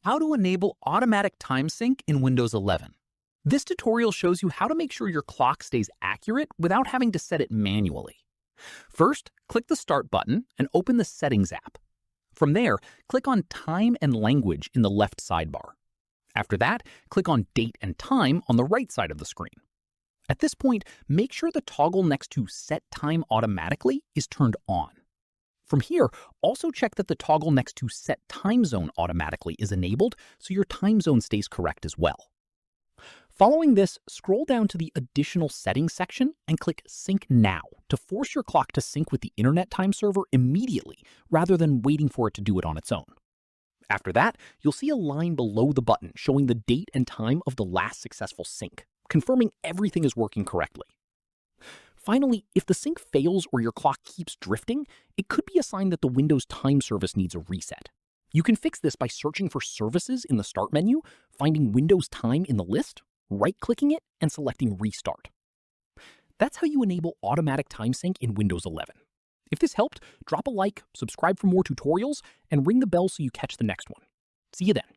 How to enable automatic time sync in Windows 11. This tutorial shows you how to make sure your clock stays accurate without having to set it manually. First, click the Start button and open the Settings app. From there, click on Time and Language in the left sidebar. After that, click on Date and Time on the right side of the screen. At this point, make sure the toggle next to Set Time Automatically is turned on. From here, also check that the toggle next to Set Time Zone Automatically is enabled so your time zone stays correct as well. Following this, scroll down to the Additional Settings section and click Sync Now to force your clock to sync with the Internet Time Server immediately rather than waiting for it to do it on its own. After that, you'll see a line below the button showing the date and time of the last successful sync, confirming everything is working correctly. Finally, if the sync fails or your clock keeps drifting, it could be a sign that the Windows Time Service needs a reset. You can fix this by searching for Services in the Start menu, finding Windows Time in the list, right-clicking it, and selecting Restart. That's how you enable automatic time sync in Windows 11. If this helped, drop a like, subscribe for more tutorials, and ring the bell so you catch the next one. See you then.